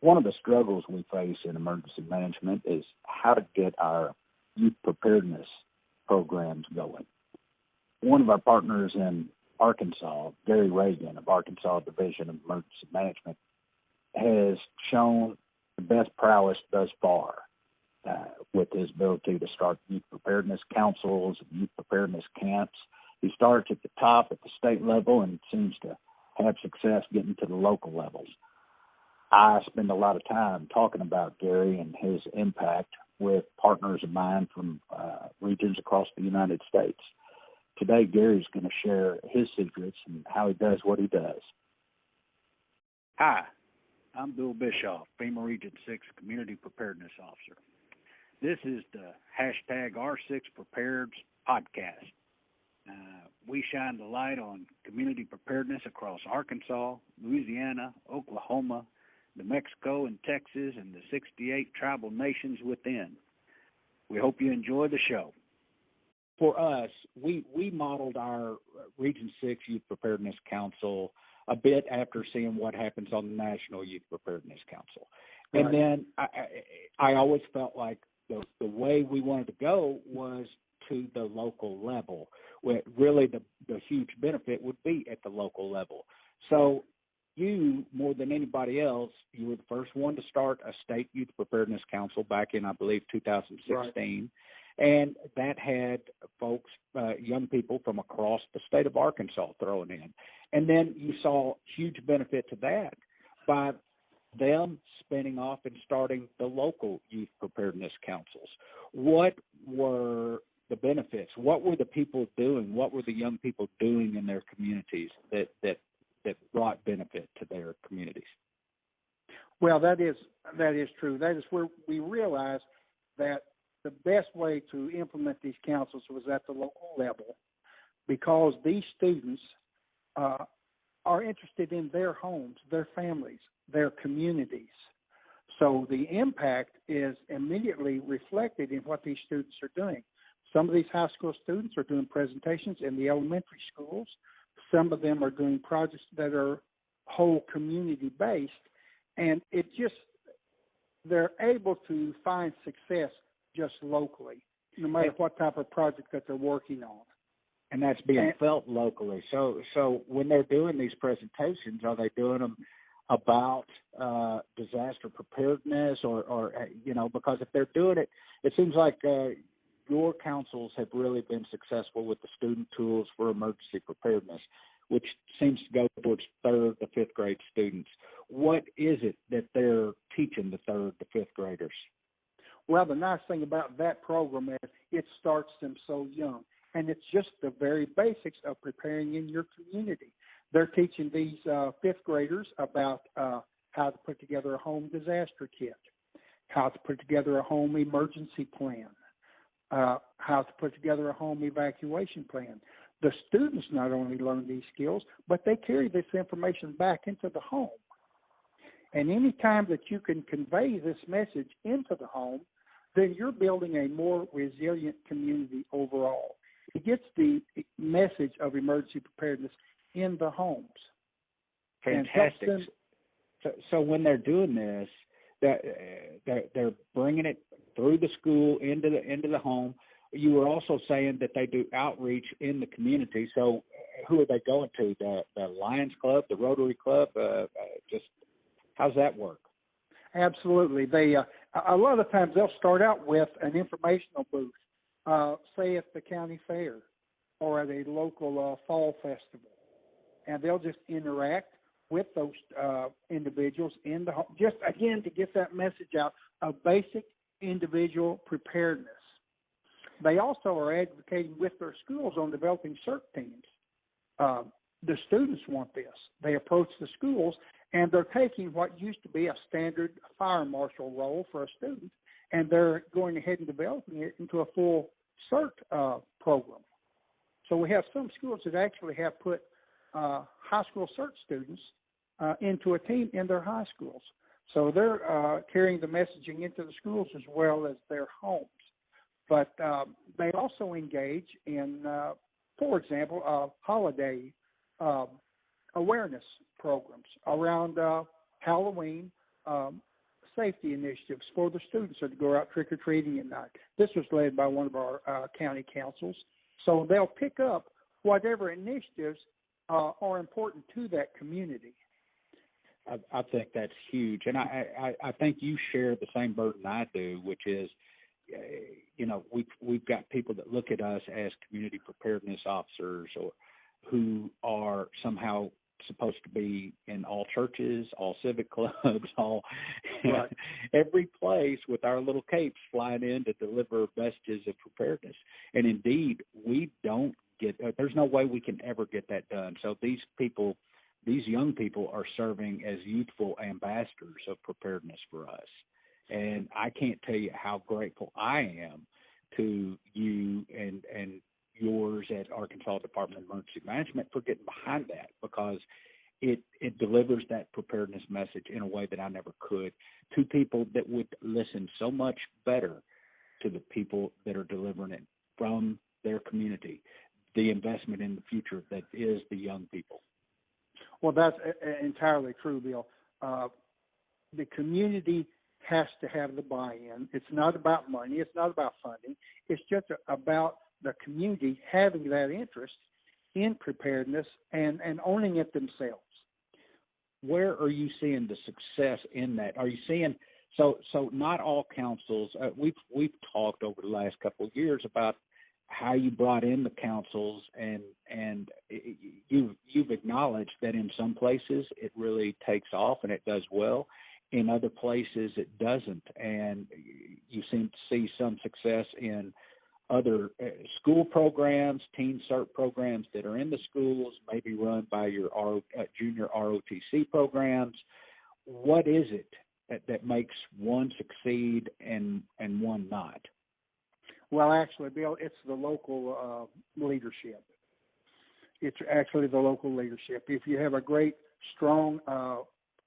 One of the struggles we face in emergency management is how to get our youth preparedness programs going. One of our partners in Arkansas, Gary Ragen of Arkansas Division of Emergency Management, has shown the best prowess thus far with his ability to start youth preparedness councils, youth preparedness camps. He starts at the top at the state level and seems to have success getting to the local levels. I spend a lot of time talking about Gary and his impact with partners of mine from regions across the United States. Today, Gary's going to share his secrets and how he does what he does. Hi, I'm Bill Bischoff, FEMA Region 6 Community Preparedness Officer. This is the hashtag R6 Prepared podcast. We shine the light on community preparedness across Arkansas, Louisiana, Oklahoma, New Mexico, and Texas, and the 68 tribal nations within. We hope you enjoy the show. For us, we modeled our Region 6 Youth Preparedness Council a bit after seeing what happens on the National Youth Preparedness Council. Right. And then I always felt like the way we wanted to go was to the local level, where really the huge benefit would be at the local level. So you, more than anybody else, you were the first one to start a state youth preparedness council back in, I believe, 2016. Right. And that had folks, young people from across the state of Arkansas thrown in. And then you saw huge benefit to that by them spinning off and starting the local youth preparedness councils. What were the benefits? What were the people doing? What were the young people doing in their communities that brought benefit to their communities? Well, that is true. That is where we realized that the best way to implement these councils was at the local level, because these students are interested in their homes, their families, their communities. So the impact is immediately reflected in what these students are doing. Some of these high school students are doing presentations in the elementary schools. Some of them are doing projects that are whole community based, and they're able to find success just locally, no matter what type of project that they're working on. And that's being felt locally. So when they're doing these presentations, are they doing them about disaster preparedness or because if they're doing it, it seems like your councils have really been successful with the student tools for emergency preparedness, which seems to go towards third to fifth grade students. What is it that they're teaching the third to fifth graders? Well, the nice thing about that program is it starts them so young, and it's just the very basics of preparing in your community. They're teaching these fifth graders about how to put together a home disaster kit, how to put together a home emergency plan, how to put together a home evacuation plan. The students not only learn these skills, but they carry this information back into the home. And any time that you can convey this message into the home, then you're building a more resilient community overall. It gets the message of emergency preparedness in the homes. Fantastic. So when they're doing this, they're bringing it through the school into the home. You were also saying that they do outreach in the community. So who are they going to? The Lions Club, the Rotary Club? Just how's that work? Absolutely. They a lot of times they'll start out with an informational booth, say at the county fair or at a local fall festival, and they'll just interact with those individuals in the home, just again to get that message out of basic individual preparedness. They also are advocating with their schools on developing CERT teams. The students want this. They approach the schools, and they're taking what used to be a standard fire marshal role for a student, and they're going ahead and developing it into a full CERT program. So we have some schools that actually have put high school CERT students into a team in their high schools. So they're carrying the messaging into the schools as well as their homes. But they also engage in, for example, holiday awareness programs around Halloween safety initiatives for the students to go out trick-or-treating at night. This was led by one of our county councils. So they'll pick up whatever initiatives are important to that community. I think that's huge, and I think you share the same burden I do, which is, we've got people that look at us as community preparedness officers, or who are somehow supposed to be in all churches, all civic clubs, all right. every place with our little capes flying in to deliver messages of preparedness. And indeed, we don't get. There's no way we can ever get that done. So these young people are serving as youthful ambassadors of preparedness for us. And I can't tell you how grateful I am to you and yours at Arkansas Department of Emergency Management for getting behind that, because it delivers that preparedness message in a way that I never could, to people that would listen so much better to the people that are delivering it from their community, the investment in the future that is the young people. Well, that's entirely true, Bill. The community has to have the buy-in. It's not about money. It's not about funding. It's just about the community having that interest in preparedness and owning it themselves. Where are you seeing the success in that? Are you seeing so not all councils? We've talked over the last couple of years about how you brought in the councils, and you've acknowledged that in some places it really takes off and it does well. In other places it doesn't, and you seem to see some success in other school programs, teen CERT programs that are in the schools, maybe run by your junior ROTC programs. What is it that makes one succeed and one not? Well, actually, Bill, it's the local leadership. It's actually the local leadership. If you have a great, strong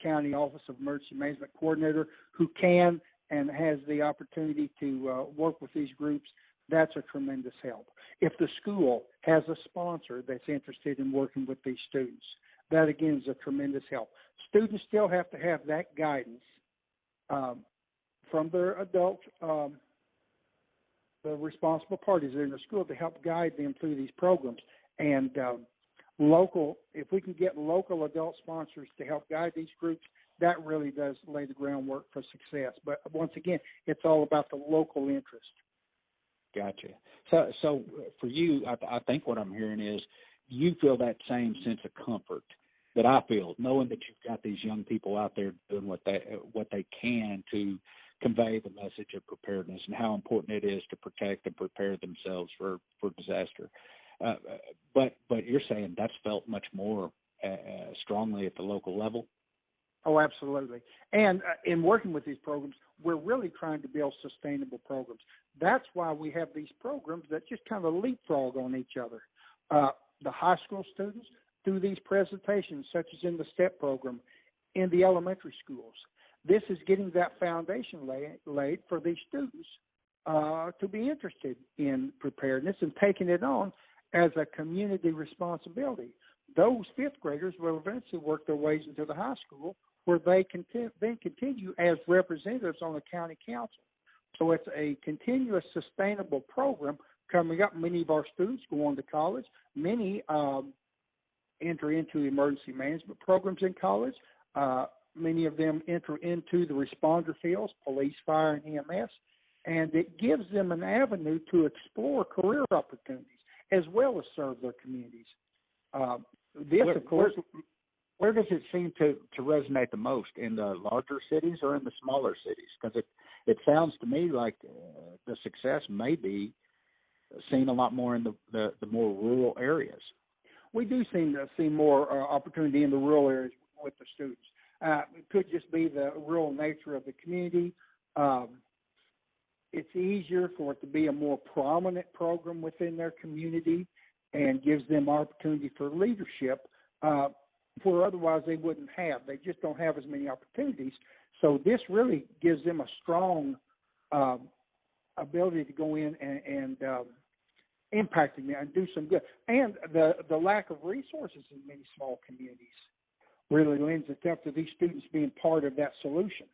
county Office of Emergency Management coordinator who can and has the opportunity to work with these groups, that's a tremendous help. If the school has a sponsor that's interested in working with these students, that again is a tremendous help. Students still have to have that guidance from their adult, the responsible parties in the school to help guide them through these programs. And if we can get local adult sponsors to help guide these groups, that really does lay the groundwork for success. But once again, it's all about the local interest. Gotcha. So for you, I think what I'm hearing is you feel that same sense of comfort that I feel, knowing that you've got these young people out there doing what they can to convey the message of preparedness and how important it is to protect and prepare themselves for disaster. But you're saying that's felt much more strongly at the local level? Oh, absolutely. And in working with these programs, we're really trying to build sustainable programs. That's why we have these programs that just kind of leapfrog on each other. The high school students do these presentations, such as in the STEP program, in the elementary schools. This is getting that foundation laid for these students to be interested in preparedness and taking it on as a community responsibility. Those fifth graders will eventually work their ways into the high school, where they can then continue as representatives on the county council. So it's a continuous, sustainable program coming up. Many of our students go on to college. Many enter into emergency management programs in college. Many of them enter into the responder fields, police, fire, and EMS, and it gives them an avenue to explore career opportunities as well as serve their communities. Where does it seem to resonate the most, in the larger cities or in the smaller cities? Because it sounds to me like the success may be seen a lot more in the more rural areas. We do seem to see more opportunity in the rural areas with the students. It could just be the rural nature of the community. It's easier for it to be a more prominent program within their community and gives them opportunity for leadership where otherwise they wouldn't have. They just don't have as many opportunities. So this really gives them a strong ability to go in and impact them and do some good. And the lack of resources in many small communities. really lends itself to these students being part of that solution.